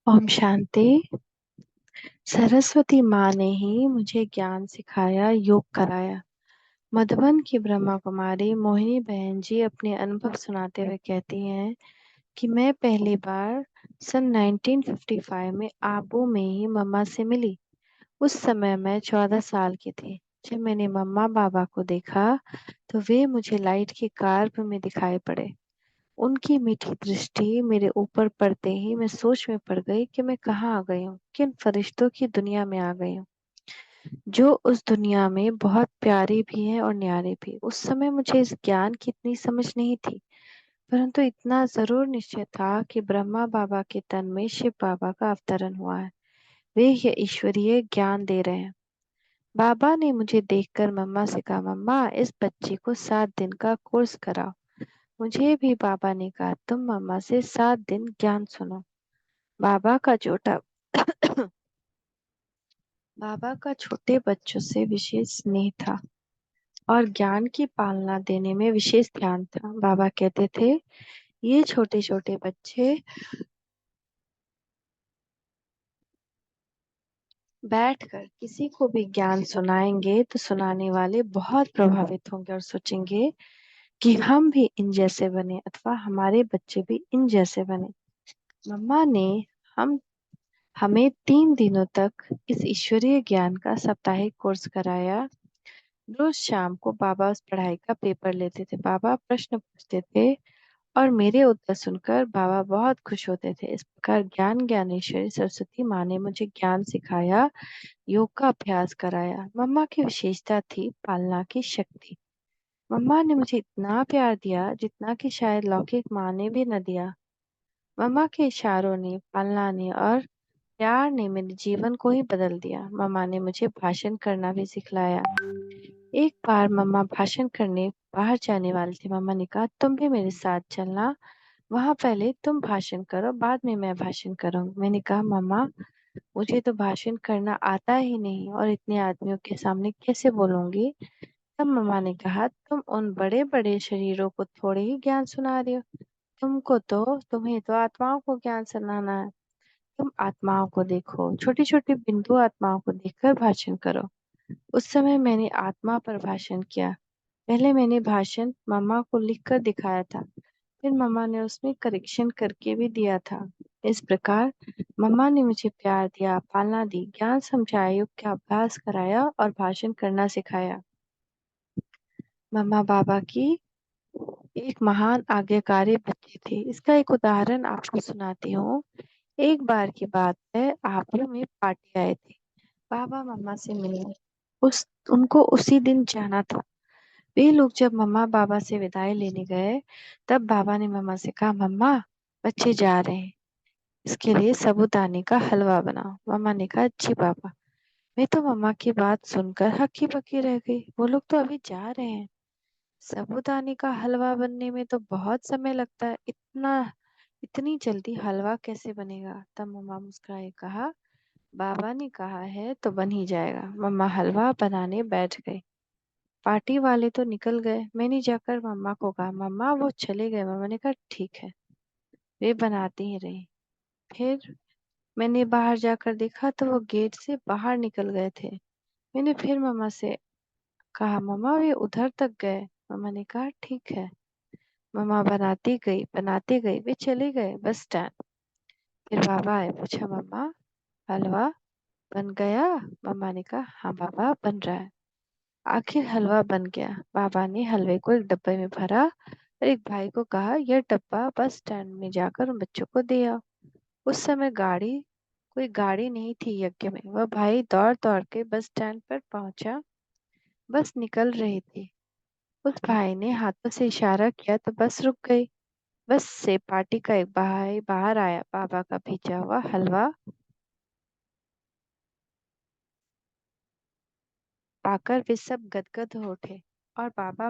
ओम शांति। सरस्वती माँ ने ही मुझे ज्ञान सिखाया, योग कराया। मधुबन की ब्रह्मा कुमारी मोहिनी बहन जी अपने अनुभव सुनाते हुए कहती हैं कि मैं पहली बार सन 1955 में आबू में ही मम्मा से मिली। उस समय मैं 14 साल की थी। जब मैंने मम्मा बाबा को देखा तो वे मुझे लाइट के कार्व में दिखाई पड़े। उनकी मीठी दृष्टि मेरे ऊपर पड़ते ही मैं सोच में पड़ गई कि मैं कहाँ आ गई हूँ, किन फरिश्तों की दुनिया में आ गई हूँ, जो उस दुनिया में बहुत प्यारी भी है और न्यारी भी। उस समय मुझे इस ज्ञान की इतनी समझ नहीं थी, परंतु इतना जरूर निश्चय था कि ब्रह्मा बाबा के तन में शिव बाबा का अवतरण हुआ है। वे यह ईश्वरीय ज्ञान दे रहे हैं। बाबा ने मुझे देखकर मम्मा से कहा, मम्मा इस बच्ची को 7 दिन का कोर्स कराओ। मुझे भी बाबा ने कहा, तुम मम्मा से 7 दिन ज्ञान सुनो। बाबा का छोटा बाबा का छोटे बच्चों से विशेष स्नेह था और ज्ञान की पालना देने में विशेष ध्यान था। बाबा कहते थे, ये छोटे छोटे बच्चे बैठकर किसी को भी ज्ञान सुनाएंगे तो सुनाने वाले बहुत प्रभावित होंगे और सोचेंगे कि हम भी इन जैसे बने अथवा हमारे बच्चे भी इन जैसे बने। मम्मा ने हम हमें 3 दिनों तक इस ईश्वरीय ज्ञान का साप्ताहिक कोर्स कराया। रोज शाम को बाबा उस पढ़ाई का पेपर लेते थे। बाबा प्रश्न पूछते थे और मेरे उत्तर सुनकर बाबा बहुत खुश होते थे। इस प्रकार ज्ञान ज्ञानेश्वरी सरस्वती माँ ने मुझे ज्ञान सिखाया, योग का अभ्यास कराया। मम्मा की विशेषता थी पालना की शक्ति। मम्मा ने मुझे इतना प्यार दिया जितना कि शायद लौकिक माँ ने भी न दिया। मम्मा के इशारों ने, पालना ने और प्यार ने मेरे जीवन को ही बदल दिया। मम्मा ने मुझे भाषण करना भी सिखलाया। एक बार मम्मा भाषण करने बाहर जाने वाली थी। मम्मा ने कहा, तुम भी मेरे साथ चलना, वहां पहले तुम भाषण करो, बाद में मैं भाषण करूंगी। मैंने कहा, मम्मा मुझे तो भाषण करना आता ही नहीं और इतने आदमियों के सामने कैसे बोलूंगी। तब मम्मा ने कहा, तुम उन बड़े बड़े शरीरों को थोड़े ही ज्ञान सुना रही हो, तुम्हें तो आत्माओं को ज्ञान सुनाना है। तुम आत्माओं को देखो, छोटी छोटी बिंदु आत्माओं को देखकर भाषण करो। उस समय मैंने आत्मा पर भाषण किया। पहले मैंने भाषण मम्मा को लिखकर दिखाया था, फिर मम्मा ने उसमें करेक्शन करके भी दिया था। इस प्रकार मम्मा ने मुझे प्यार दिया, पालना दी, ज्ञान समझाया, योग का अभ्यास कराया और भाषण करना सिखाया। मम्मा बाबा की एक महान आज्ञाकारी बच्ची थी। इसका एक उदाहरण आपको सुनाती हूँ। एक बार की बात है, आबू में पार्टी आए थे। बाबा मम्मा से मिलने उस उनको उसी दिन जाना था। वे लोग जब मम्मा बाबा से विदाई लेने गए, तब बाबा ने मम्मा से कहा, मम्मा बच्चे जा रहे हैं, इसके लिए साबूदाने का हलवा बनाओ। मम्मा ने कहा, जी बाबा। मैं तो मम्मा की बात सुनकर हक्की बक्की रह गई। वो लोग तो अभी जा रहे हैं, साबूदाने का हलवा बनने में तो बहुत समय लगता है, इतनी जल्दी हलवा कैसे बनेगा। तब मम्मा मुस्कुराए कहा, बाबा ने कहा है तो बन ही जाएगा। मम्मा हलवा बनाने बैठ गई। पार्टी वाले तो निकल गए। मैंने जाकर मम्मा को कहा, मम्मा वो चले गए। मम्मा ने कहा, ठीक है। वे बनाती ही रही। फिर मैंने बाहर जाकर देखा तो वो गेट से बाहर निकल गए थे। मैंने फिर मम्मा से कहा, मम्मा वे उधर तक गए। मम्मा ने कहा, ठीक है। मम्मा बनाती गई, वे चले गए बस स्टैंड। फिर बाबा आए, पूछा, मम्मा हलवा बन गया। मम्मा ने कहा, हाँ बाबा बन रहा है। आखिर हलवा बन गया। बाबा ने हलवे को एक डब्बे में भरा और एक भाई को कहा, यह डब्बा बस स्टैंड में जाकर उन बच्चों को दे आओ। उस समय कोई गाड़ी नहीं थी यज्ञ में। वह भाई दौड़ दौड़ के बस स्टैंड पर पहुंचा। बस निकल रही थी। उस भाई ने हाथों से इशारा किया तो बस रुक गई। बस से पार्टी का एक भाई बाहर आया। बाबा का भेजा हुआ हलवा पाकर वे सब गदगद हो उठे और बाबा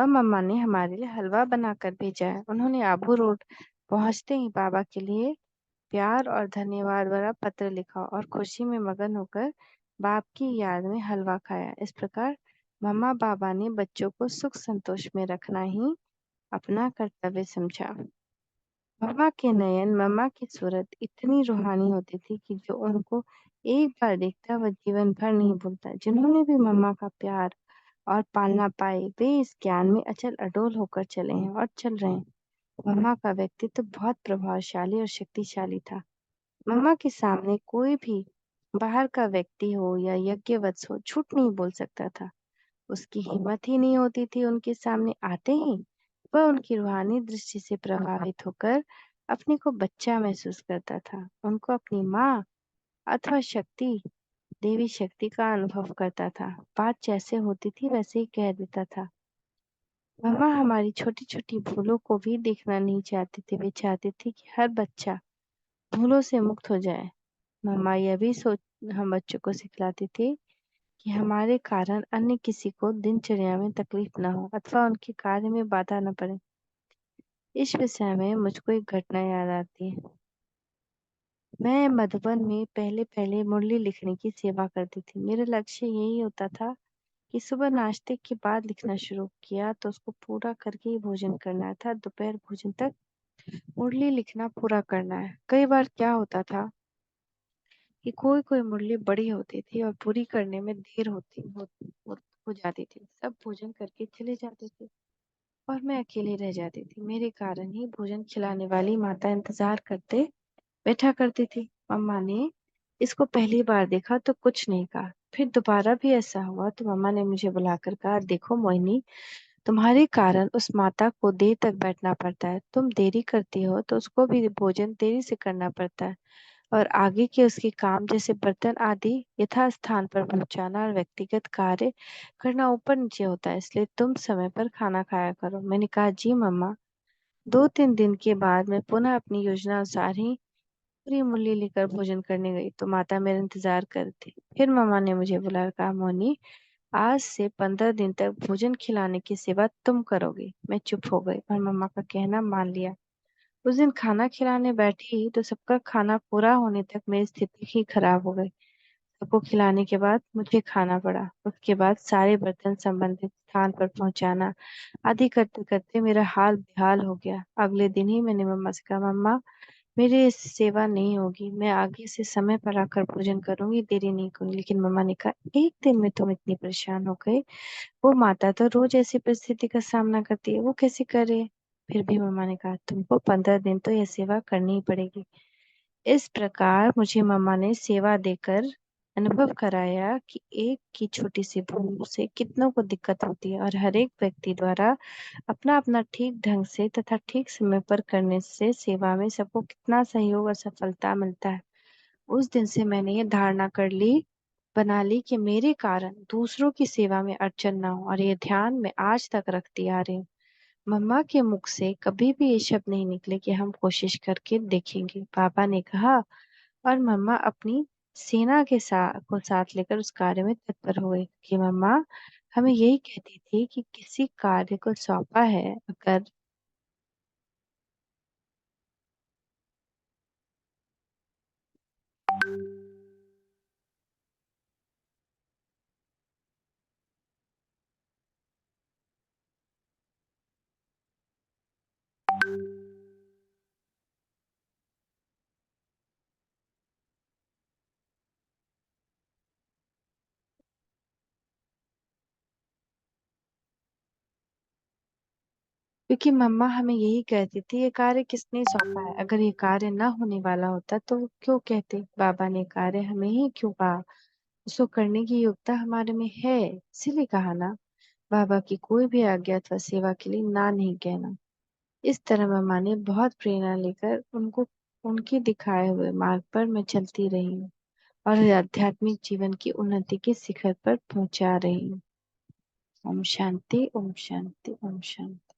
मम्मा ने हमारे लिए हलवा बनाकर भेजा है। उन्होंने आबू रोड पहुंचते ही बाबा के लिए प्यार और धन्यवाद भरा पत्र लिखा और खुशी में मगन होकर बाप की याद में हलवा खाया। इस प्रकार मम्मा बाबा ने बच्चों को सुख संतोष में रखना ही अपना कर्तव्य समझा। मम्मा के नयन, मम्मा की सूरत इतनी रूहानी होती थी कि जो उनको एक बार देखता वह जीवन भर नहीं भूलता। जिन्होंने भी मम्मा का प्यार और पालना पाए वे इस ज्ञान में अचल अडोल होकर चले हैं और चल रहे हैं। मम्मा का व्यक्तित्व बहुत प्रभावशाली और शक्तिशाली था। मम्मा के सामने कोई भी बाहर का व्यक्ति हो या यज्ञवत्स हो झूठ नहीं बोल सकता था। उसकी हिम्मत ही नहीं होती थी उनके सामने आते ही वह उनकी रूहानी दृष्टि से प्रभावित होकर अपने को बच्चा महसूस करता था। उनको अपनी माँ अथवा शक्ति, देवी शक्ति का अनुभव करता था। बात जैसे होती थी वैसे ही कह देता था। मम्मा हमारी छोटी छोटी भूलों को भी देखना नहीं चाहती थी। वे चाहती थी कि हर बच्चा भूलों से मुक्त हो जाए। मम्मा यह भी सोच हम बच्चों को सिखलाती थी कि हमारे कारण अन्य किसी को दिनचर्या में तकलीफ न हो अथवा उनके कार्य में बाधा न पड़े। इस विषय में मुझको एक घटना याद आती है। मैं मधुबन में पहले पहले मुरली लिखने की सेवा करती थी। मेरा लक्ष्य यही होता था कि सुबह नाश्ते के बाद लिखना शुरू किया तो उसको पूरा करके ही भोजन करना था। दोपहर भोजन तक मुरली लिखना पूरा करना है। कई बार क्या होता था कि कोई कोई मुरली बड़ी होती थी और पूरी करने में देर हो जाती थी। सब भोजन करके चले जाते थे और मैं अकेले रह जाती थी। मेरे कारण ही भोजन खिलाने वाली माता इंतजार करते बैठा करती थी। मम्मा ने इसको पहली बार देखा तो कुछ नहीं कहा। फिर दोबारा भी ऐसा हुआ तो मम्मा ने मुझे बुलाकर कहा, देखो मोहिनी, तुम्हारे कारण उस माता को देर तक बैठना पड़ता है। तुम देरी करती हो तो उसको भी भोजन देरी से करना पड़ता है और आगे के उसके काम जैसे बर्तन आदि यथास्थान पर पहुंचाना और व्यक्तिगत कार्य करना ऊपर नीचे होता है। इसलिए तुम समय पर खाना खाया करो। मैंने कहा, जी मम्मा। 2-3 दिन के बाद मैं पुनः अपनी योजना अनुसार ही पूरी मूली लेकर भोजन करने गई तो माता मेरा इंतजार कर रही थी। फिर मम्मा ने मुझे बुलाकर कहा, मोनी, आज से 15 दिन तक भोजन खिलाने की सेवा तुम करोगी। मैं चुप हो गई और मम्मा का कहना मान लिया। उस दिन खाना खिलाने बैठी तो सबका खाना पूरा होने तक मेरी स्थिति ही खराब हो गई। सबको खिलाने के बाद मुझे खाना पड़ा। उसके बाद सारे बर्तन संबंधित स्थान पर पहुंचाना आदि करते करते मेरा हाल बेहाल हो गया। अगले दिन ही मैंने मम्मा से कहा, मम्मा, मेरी इससे सेवा नहीं होगी। मैं आगे से समय पर आकर भोजन करूंगी, देरी नहीं करूंगी। लेकिन मम्मा ने कहा, एक दिन में तुम इतनी परेशान हो गए? वो माता तो रोज ऐसी परिस्थिति का सामना करती है, वो कैसे करे? फिर भी मम्मा ने कहा, तुमको 15 दिन तो यह सेवा करनी ही पड़ेगी। इस प्रकार मुझे मम्मा ने सेवा देकर अनुभव कराया कि एक की छोटी सी भूल से कितनों को दिक्कत होती है और हर एक व्यक्ति द्वारा अपना अपना ठीक ढंग से तथा ठीक समय पर करने से सेवा में सबको कितना सहयोग और सफलता मिलता है। उस दिन से मैंने ये धारणा बना ली कि मेरे कारण दूसरों की सेवा में अड़चन ना हो और ये ध्यान मैं आज तक रखती आ रही हूँ। मम्मा के मुख से कभी भी ये शब्द नहीं निकले कि हम कोशिश करके देखेंगे। पापा ने कहा और मम्मा अपनी सेना के साथ लेकर उस कार्य में तत्पर हो गई कि मम्मा हमें यही कहती थी कि किसी कार्य को सौंपा है अगर क्योंकि मम्मा हमें यही कहती थी, ये कार्य किसने सौंपा है? अगर ये कार्य ना होने वाला होता तो वो क्यों कहते? बाबा ने कार्य हमें ही क्यों कहा? उसको करने की योग्यता हमारे में है, इसीलिए कहा ना। बाबा की कोई भी आज्ञा अथवा सेवा के लिए ना नहीं कहना। इस तरह मम्मा ने बहुत प्रेरणा लेकर उनको उनके दिखाए हुए मार्ग पर मैं चलती रही हूँ और आध्यात्मिक जीवन की उन्नति के शिखर पर पहुंचा रही हूँ। ओम शांति, ओम शांति, ओम शांति।